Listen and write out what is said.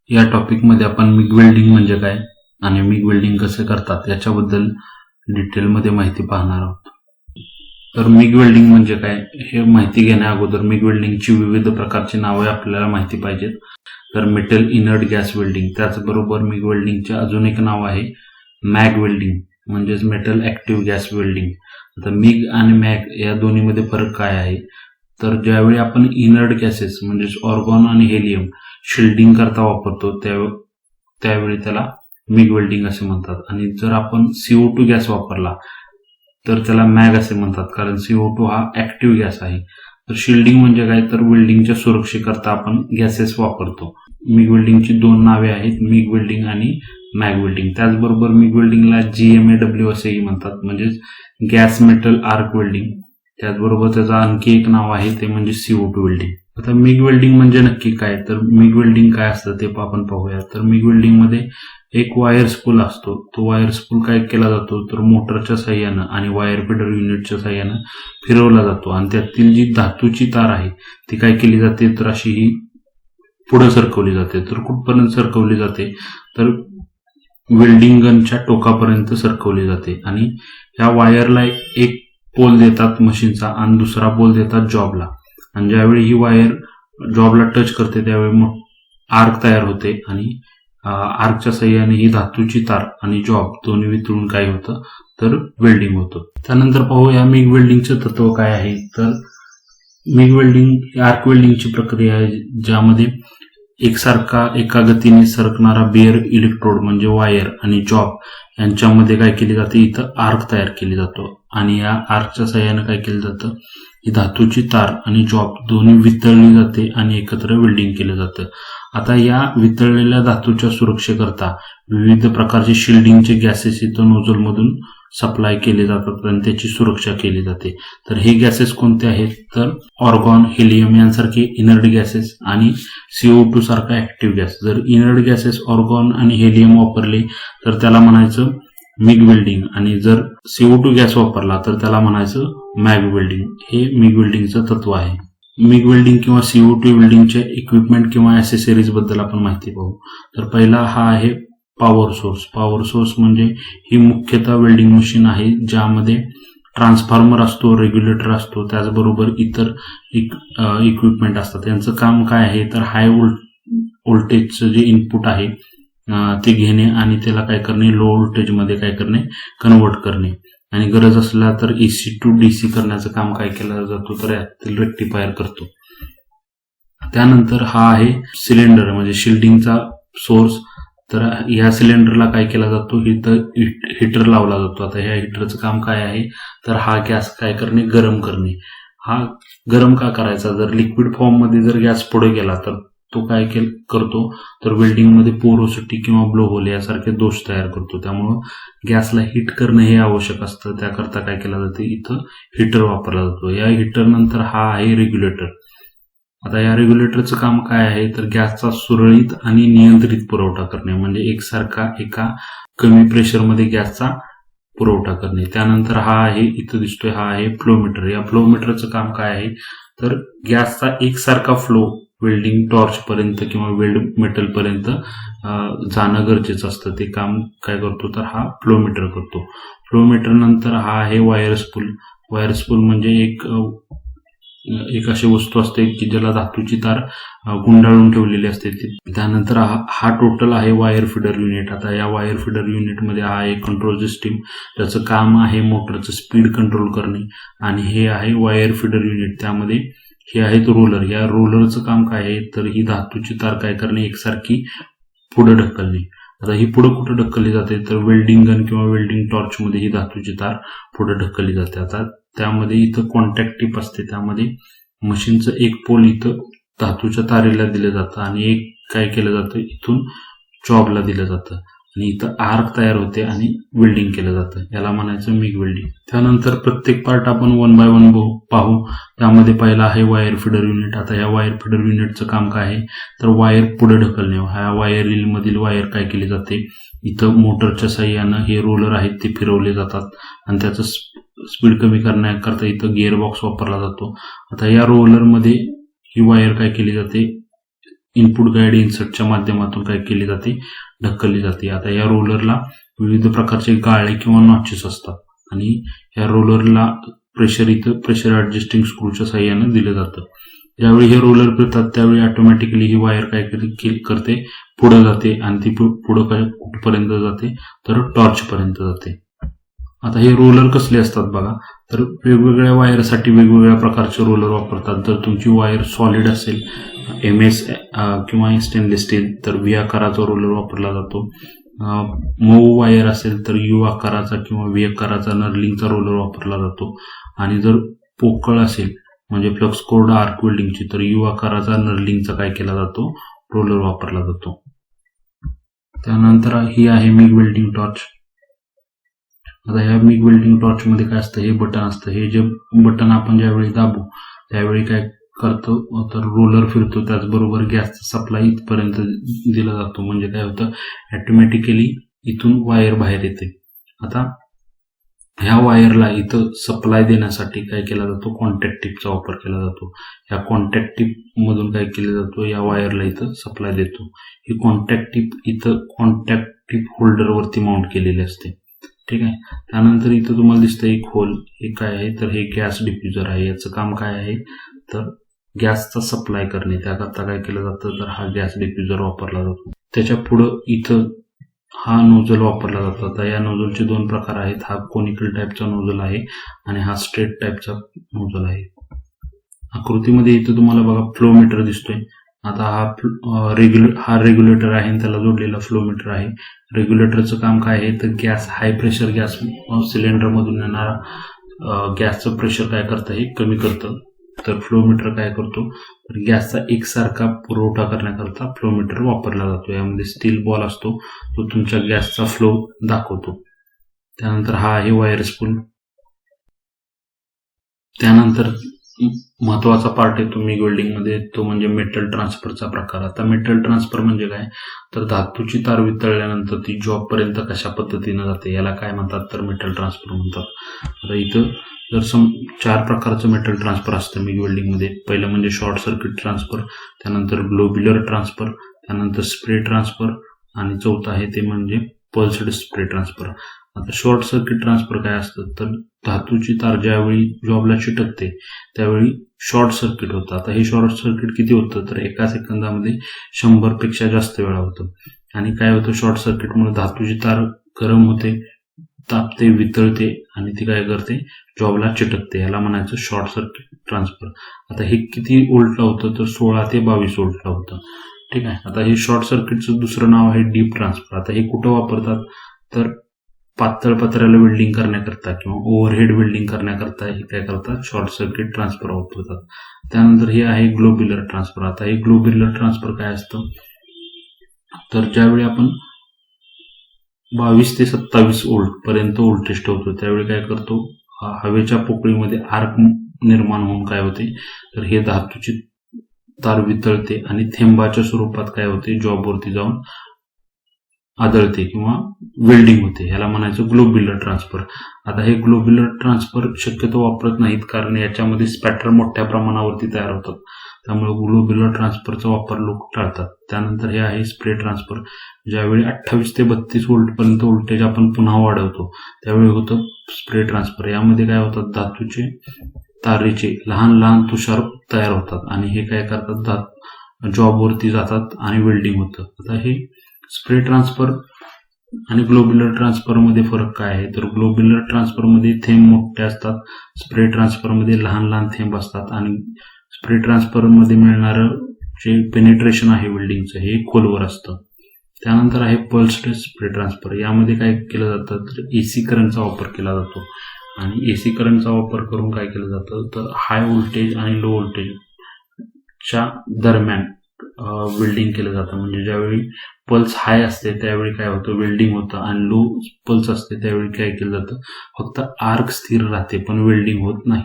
या टॉपिकमध्ये आपण MiG welding म्हणजे काय आणि मिग वेल्डिंग कसे करतात याच्याबद्दल डिटेलमध्ये माहिती पाहणार आहोत. तर मिग वेल्डिंग म्हणजे काय हे माहिती घेण्या अगोदर मिग वेल्डिंगची विविध प्रकारची नावे आपल्याला माहिती पाहिजेत. तर मेटल इनर्ट गॅस वेल्डिंग, त्याचबरोबर मिग वेल्डिंगचे अजून एक नाव आहे मॅग वेल्डिंग म्हणजेच मेटल ऍक्टिव्ह गॅस वेल्डिंग. आता मिग आणि मॅग या दोन्हीमध्ये फरक काय आहे, तर ज्यावेळी आपण इनर्ट गॅसेस म्हणजेच ऑर्गॉन आणि हेलियम शिल्डिंग करता वापरतो त्यावेळी त्याला मिग वेल्डिंग असे म्हणतात. आणि जर आपण CO2 गॅस वापरला तर त्याला मॅग असे म्हणतात, कारण CO2 हा ऍक्टिव्ह गॅस आहे. तर शिल्डिंग म्हणजे काय, तर वेल्डिंगच्या सुरक्षेकरता आपण गॅसेस वापरतो. मिग वेल्डिंगची दोन नावे आहेत, मिग वेल्डिंग आणि मॅग वेल्डिंग. त्याचबरोबर मिग वेल्डिंगला GMAW असेही म्हणतात, म्हणजेच गॅस मेटल आर्क वेल्डिंग. त्याचबरोबर त्याचं आणखी एक नाव आहे ते म्हणजे CO2 वेल्डिंग. आता मिग वेल्डिंग म्हणजे नक्की काय, तर मिग वेल्डिंग काय असतं ते आपण पाहूया. तर मिग वेल्डिंग मध्ये एक वायर स्पूल असतो. तो वायर स्पूल काय केला जातो, तर मोटरच्या साह्यानं आणि वायर फीडर युनिटच्या साह्यानं फिरवला जातो आणि त्यातील जी धातूची तार आहे ती काय केली जाते, तर अशी ही पुढे सरकवली जाते. तर कुठपर्यंत सरकवली जाते, तर वेल्डिंग गनच्या टोकापर्यंत सरकवली जाते. आणि या वायरला एक पोल देतात मशीनचा आणि दुसरा पोल देतात जॉबला. आणि ज्यावेळी ही वायर जॉबला टच करते त्यावेळी आर्क तयार होते आणि आर्कच्या साह्याने ही धातूची तार आणि जॉब दोन्ही वितळून काय होतं, तर वेल्डिंग होतं. त्यानंतर पाहूया मिग वेल्डिंगचं तत्व काय आहे. तर मिग वेल्डिंग ही आर्क वेल्डिंगची प्रक्रिया आहे, ज्यामध्ये एकसारखा एका गतीने सरकणारा बेअर इलेक्ट्रोड म्हणजे वायर आणि जॉब यांच्यामध्ये काय केली जाते, इथं आर्क तयार केली जातो. आणि या आर्कच्या साह्याने काय केलं जातं, ही धातूची तार आणि जॉब दोन्ही वितळली जाते आणि एकत्र वेल्डिंग केलं जातं. आता या वितळलेल्या धातूच्या सुरक्षेकरता विविध प्रकारचे शिल्डिंगचे गॅसेस इथं नोझलमधून सप्लाय केले जातात आणि त्याची सुरक्षा केली जाते. तर हे गॅसेस कोणते आहेत, तर ऑर्गॉन, हेलियम यांसारखे इनर्ट गॅसेस आणि CO2 सारखा ऍक्टिव्ह गॅस. जर इनर्ट गॅसेस ऑर्गॉन आणि हेलियम वापरले तर त्याला म्हणायचं मिग वेल्डिंग, आणि जर CO2 गॅस वापरला तर त्याला म्हणायचं मॅग वेल्डिंग. हे मिग वेल्डिंगचं तत्व आहे. मिग वेल्डिंग किंवा CO2 वेल्डिंगचे इक्विपमेंट किंवा ऍसेसरीज बद्दल आपण माहिती पाहू. तर पहिला हा आहे पॉवर सोर्स. पॉवर सोर्स म्हणजे ही मुख्यतः वेल्डिंग मशीन आहे, ज्यामध्ये ट्रान्सफॉर्मर असतो, रेग्युलेटर असतो, त्याचबरोबर इतर इक्विपमेंट असतात. यांचं काम काय आहे, तर हाय व्होल्टेजचं जे इनपुट आहे ते घेणे आणि त्याला काय करणे, लो व्होल्टेजमध्ये काय करणे, कन्वर्ट करणे. आणि गरज असला तर AC to DC करण्याचं काम काय केलं जातो, तर यातील रेक्टिफायर करतो. त्यानंतर हा आहे सिलेंडर म्हणजे शिल्डिंगचा सोर्स. तर या सिलेंडरला काय केला जातो, इथं हीटर लावला जातो. आता ह्या हीटरचं काम काय आहे, तर हा गॅस काय करणे, गरम करणे. हा गरम का करायचा, जर लिक्विड फॉर्म मध्ये जर गॅस पुढे गेला तर तो काय करतो, तर वेल्डिंग मध्ये पोरोसिटी किंवा ब्लो होल यासारखे दोष तयार करतो. त्यामुळं गॅसला हीट करणं हे आवश्यक असतं. त्याकरता काय केलं जाते, इथं हीटर वापरला जातो. या हीटर नंतर हा आहे रेग्युलेटर. आता या रेग्युलेटरचं काम काय आहे, तर गॅसचा सुरळीत आणि नियंत्रित पुरवठा करणे, म्हणजे एकसारखा एका कमी प्रेशरमध्ये गॅसचा पुरवठा करणे. त्यानंतर हा आहे, इथं दिसतोय, हा आहे फ्लोमीटर. या फ्लोमीटरचं काम काय आहे, तर गॅसचा एकसारखा फ्लो वेल्डिंग टॉर्च पर्यंत किंवा वेल्ड मेटल पर्यंत जाणं गरजेचं असतं. ते काम काय करतो, तर हा फ्लोमीटर करतो. फ्लोमीटर नंतर हा आहे वायर स्पूल. वायर स्पूल म्हणजे एक अशी वस्तू असते की ज्याला धातूची तार गुंडाळून ठेवलेली असते. त्यानंतर हा टोटल आहे वायर फीडर युनिट. आता या वायर फीडर युनिटमध्ये हा एक कंट्रोल सिस्टीम, त्याचं काम आहे मोटरचं स्पीड कंट्रोल करणे. आणि हे आहे वायर फीडर युनिट, त्यामध्ये हे आहेत रोलर. या रोलरचं काम काय आहे, तर ही धातूची तार काय करणे, एकसारखी पुढे ढकलणे. आता ही पुढे कुठे ढकलली जाते, तर वेल्डिंग गन किंवा वेल्डिंग टॉर्च मध्ये ही धातूची तार पुढे ढकलली जाते. आता त्यामध्ये इथं कॉन्टॅक्ट टिप असते, त्यामध्ये मशीनचं एक पोल इथं धातूच्या तारेला दिलं जातं आणि एक काय केलं जातं, इथून जॉबला दिलं जातं आणि इथं आर्क तयार होते आणि वेल्डिंग केलं जातं. याला म्हणायचं मिग वेल्डिंग. त्यानंतर प्रत्येक पार्ट आपण 1 by 1 पाहू. त्यामध्ये पहिला आहे वायर फीडर युनिट. आता या वायर फीडर युनिटचं काम काय आहे, तर वायर पुढे ढकलणे. ह्या वायर रील मधील वायर काय केली जाते, इथं मोटरच्या साह्यानं हे रोलर आहेत ते फिरवले जातात आणि त्याचं स्पीड कमी करण्याकरता इथं गिअर बॉक्स वापरला जातो. आता या रोलर मध्ये ही वायर काय केली जाते, इनपुट गाईड इन्सर्टच्या माध्यमातून काय केली जाते, ढकलली जाते. आता या रोलरला विविध प्रकारचे गाळे किंवा नॉचेस असतात आणि या रोलरला प्रेशर ऍडजस्टिंग स्क्रूच्या साह्याने दिलं जातं. ज्यावेळी हे रोलर फिरतात त्यावेळी ऑटोमॅटिकली ही वायर काय करते, पुढे जाते आणि ती पुढे काय कुठपर्यंत जाते, तर टॉर्च पर्यंत जाते. आता हे रोलर कसले असतात बघा, तर वेगवेगळ्या वायरसाठी वेगवेगळ्या प्रकारचे रोलर वापरतात. जर तुमची वायर सॉलिड असेल, MS किंवा स्टेनलेस स्टील, तर V आकाराचा रोलर वापरला जातो. मऊ वायर असेल तर U आकाराचा किंवा V आकाराचा नर्लिंगचा रोलर वापरला जातो. आणि जर पोकळ असेल म्हणजे फ्लक्स कोर्ड आर्क वेल्डिंगची, तर U आकाराचा नर्लिंगचा काय केला जातो, रोलर वापरला जातो. त्यानंतर ही आहे मिग वेल्डिंग टॉर्च. आता या मिग वेल्डिंग टॉर्च मध्ये काय असतं, हे बटन असतं. हे जे बटन आपण ज्यावेळी दाबू त्यावेळी काय करतो, तर रोलर फिरतो. त्याचबरोबर गॅसचा सप्लाय इथपर्यंत दिला जातो. म्हणजे काय होतं, ऑटोमॅटिकली इथून वायर बाहेर येते. आता ह्या वायरला इथं सप्लाय देण्यासाठी काय केला जातो, कॉन्टॅक्ट टिपचा वापर केला जातो. या कॉन्टॅक्ट टिप मधून काय केलं जातो, या वायरला इथं सप्लाय देतो. ही कॉन्टॅक्ट टिप इथं कॉन्टॅक्ट टिप होल्डरवरती माउंट केलेली असते. ठीक आहे. त्यानंतर इथं तुम्हाला दिसतं एक होल. हे काय आहे, तर हे गॅस डिफ्युजर आहे. याचं काम काय आहे, तर गॅसचा सप्लाय करणे. त्याकरता काय केलं जातं, तर हा गॅस डिफ्युजर वापरला जातो. त्याच्या पुढं इथं हा नोझल वापरला जातो. आता या नोझलचे दोन प्रकार आहेत. हा कोनिकल टाईपचा नोझल आहे आणि हा स्ट्रेट टाईपचा नोझल आहे. आकृतीमध्ये इथं तुम्हाला बघा फ्लोमीटर दिसतोय. आता हा रेग्युलेटर आहे आणि त्याला जोडलेला फ्लोमीटर आहे. रेग्युलेटरचं काम काय आहे, तर gas high pressure gas cylinder मधून येणारा गॅसचं प्रेशर काय करतं, हे कमी करतं. तर फ्लोमीटर काय करतो, तर गॅसचा एकसारखा पुरवठा करण्याकरता फ्लोमीटर वापरला जातो. यामध्ये स्टील बॉल असतो, तो तुमच्या गॅसचा फ्लो दाखवतो. त्यानंतर हा आहे वायर स्पूल. त्यानंतर महत्वाचा पार्ट येतो मिग वेल्डिंग मध्ये, तो म्हणजे मेटल ट्रान्सफरचा प्रकार. आता मेटल ट्रान्सफर म्हणजे काय, तर धातूची तार वितळल्यानंतर ती जॉब पर्यंत कशा पद्धतीने जाते, याला काय म्हणतात, तर मेटल ट्रान्सफर म्हणतात. आता इथं जर 4 प्रकारचं मेटल ट्रान्सफर असतं मिग वेल्डिंग मध्ये. पहिलं म्हणजे शॉर्ट सर्किट ट्रान्सफर, त्यानंतर ग्लोब्युलर ट्रान्सफर, त्यानंतर स्प्रे ट्रान्सफर आणि चौथं आहे ते म्हणजे पल्स्ड स्प्रे ट्रान्सफर. आता शॉर्ट सर्किट ट्रान्सफर काय असतं, तर धातूची तार ज्यावेळी जॉबला चिटकते त्यावेळी शॉर्ट सर्किट होतं. आता हे शॉर्ट सर्किट किती होतं, तर एका सेकंदामध्ये 100 पेक्षा जास्त वेळा होतं. आणि काय होतं, शॉर्ट सर्किटमुळे धातूची तार गरम होते, तापते, वितळते आणि ती काय करते, जॉबला चिटकते. याला म्हणायचं शॉर्ट सर्किट ट्रान्सफर. आता हे किती व्होल्टला होतं, तर 16 ते 22 व्होल्टला होतं. ठीक आहे. आता हे शॉर्ट सर्किटचं दुसरं नाव आहे डीप ट्रान्सफर. आता हे कुठं वापरतात, तर पातळ पत्र्याला वेल्डिंग करण्याकरता किंवा ओव्हरहेड वेल्डिंग करण्याकरता हे काय करतात, शॉर्ट सर्किट ट्रान्सफर वापरतात. त्यानंतर हे आहे ग्लोब्युलर ट्रान्सफर. आता हे ग्लोब्युलर ट्रान्सफर काय असतं, तर ज्यावेळी आपण 22 ते 27 व्होल्ट पर्यंत व्होल्टेज ठेवतो त्यावेळी काय करतो, हवेच्या पोकळीमध्ये आर्क निर्माण होऊन काय होते, तर हे धातूची तार वितळते आणि थेंबाच्या स्वरूपात काय होते, जॉबवरती जाऊन आदळते किंवा वेल्डिंग होते. याला म्हणायचं ग्लोब्युलर ट्रान्सफर. आता हे ग्लोब्युलर ट्रान्सफर शक्यतो वापरत नाहीत, कारण याच्यामध्ये स्पॅटर मोठ्या प्रमाणावरती तयार होतात. त्यामुळे ग्लोब्युलर ट्रान्सफरचा वापर लोक टाळतात. त्यानंतर हे आहे स्प्रे ट्रान्सफर. ज्यावेळी 28 ते 32 व्होल्ट पर्यंत व्होल्टेज आपण पुन्हा वाढवतो त्यावेळी होतं स्प्रे ट्रान्सफर. यामध्ये काय होतात, धातूचे तारेचे लहान लहान तुषार तयार होतात आणि हे काय करतात, जॉबवरती जातात आणि वेल्डिंग होतं. आता हे स्प्रे ट्रान्सफर आणि ग्लोब्युलर ट्रान्सफर मध्ये फरक काय आहे, तर ग्लोब्युलर ट्रान्सफर मध्ये थेंब मोठे असतात, स्प्रे ट्रान्सफर मध्ये लहान लहान थेंब असतात आणि स्प्रे ट्रान्सफर मध्ये मिळणारं जे पेनिट्रेशन आहे वेल्डिंगचं हे खोलवर असतं. त्यानंतर आहे पल्स्ड स्प्रे ट्रान्सफर. यामध्ये काय केलं जातं, तर AC करंटचा वापर केला जातो आणि AC करंटचा वापर करून काय केलं जातं, तर हाय व्होल्टेज आणि लो व्होल्टेजच्या दरम्यान वेल्डिंग केलं जातं. म्हणजे ज्यावेळी पल्स हाय असते त्यावेळी काय होतं, वेल्डिंग होतं आणि लो पल्स असते त्यावेळी काय केलं जातं, फक्त आर्क स्थिर राहते पण वेल्डिंग होत नाही.